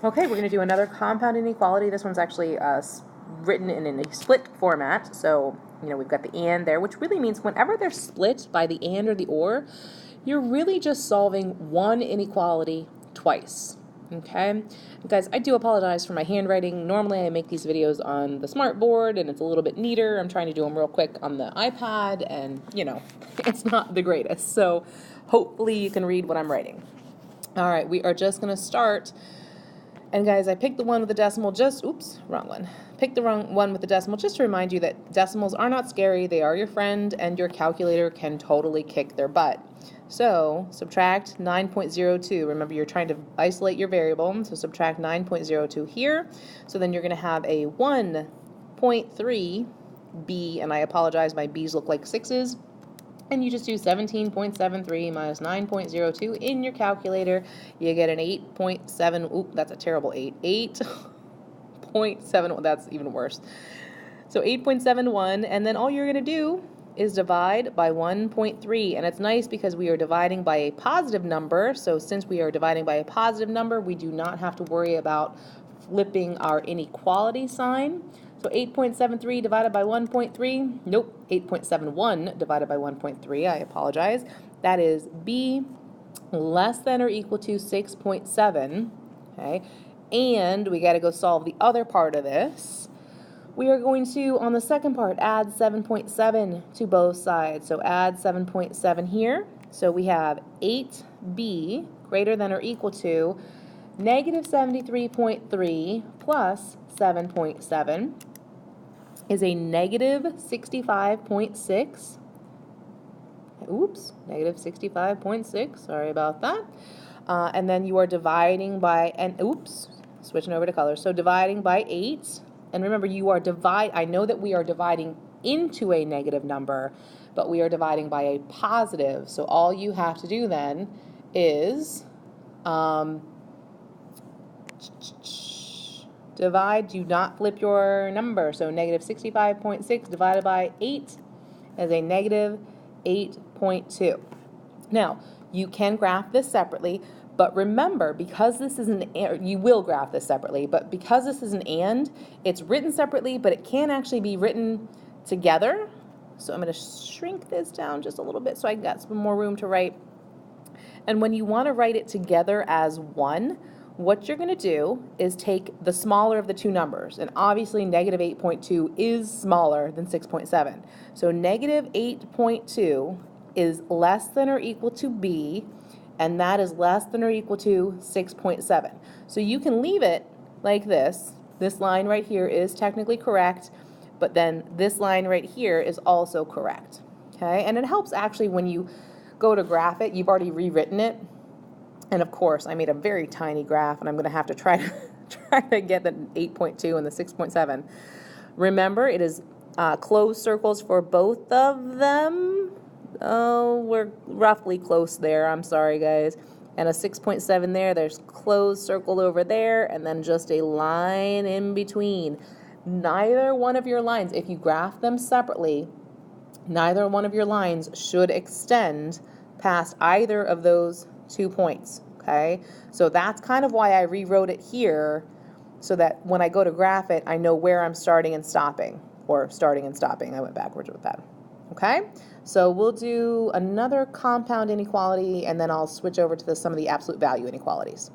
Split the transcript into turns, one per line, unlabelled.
Okay, we're going to do another compound inequality. This one's actually written in a split format. So, we've got the and there, which really means whenever they're split by the and or the or, you're really just solving one inequality twice. Okay? Guys, I do apologize for my handwriting. Normally I make these videos on the smart board and it's a little bit neater. I'm trying to do them real quick on the iPad and, it's not the greatest. So hopefully you can read what I'm writing. All right, we are just going to start. And guys, I picked the one with the decimal wrong one. Picked the wrong one with the decimal just to remind you that decimals are not scary. They are your friend and your calculator can totally kick their butt. So subtract 9.02. Remember, you're trying to isolate your variable. So subtract 9.02 here. So then you're going to have a 1.3 b, and I apologize, my b's look like sixes. And you just do 17.73 minus 9.02 in your calculator. You get an 8.7. Oop, that's a terrible 8. 8.7. That's even worse. So 8.71, and then all you're going to do is divide by 1.3. And it's nice because we are dividing by a positive number. So since we are dividing by a positive number, we do not have to worry about flipping our inequality sign. So 8.73 divided by 1.3, nope, 8.71 divided by 1.3, I apologize. That is b less than or equal to 6.7, okay? And we got to go solve the other part of this. We are going to, on the second part, add 7.7 to both sides. So add 7.7 here. So we have 8b greater than or equal to negative 73.3 plus 7.7 is a negative 65.6. Oops, negative 65.6. Sorry about that. And then you are dividing by, switching over to colors. So dividing by 8. And remember, I know that we are dividing into a negative number, but we are dividing by a positive. So all you have to do then is divide, do not flip your number. So negative 65.6 divided by 8 is a negative 8.2. Now, you can graph this separately, but remember, because this is you will graph this separately, but because this is an and, it's written separately, but it can actually be written together. So I'm going to shrink this down just a little bit so I got some more room to write. And when you want to write it together as one, what you're going to do is take the smaller of the two numbers. And obviously, negative 8.2 is smaller than 6.7. So negative 8.2 is less than or equal to b, and that is less than or equal to 6.7. So you can leave it like this. This line right here is technically correct, but then this line right here is also correct. Okay? And it helps actually when you go to graph it, you've already rewritten it. And of course, I made a very tiny graph, and I'm going to have to try to get the 8.2 and the 6.7. Remember, it is closed circles for both of them. Oh, we're roughly close there. I'm sorry, guys. And a 6.7 there. There's closed circle over there, and then just a line in between. Neither one of your lines, if you graph them separately, neither one of your lines should extend past either of those 2 points, okay? So that's kind of why I rewrote it here, so that when I go to graph it, I know where I'm starting and stopping, or starting and stopping. I went backwards with that, okay? So we'll do another compound inequality, and then I'll switch over to some of the absolute value inequalities.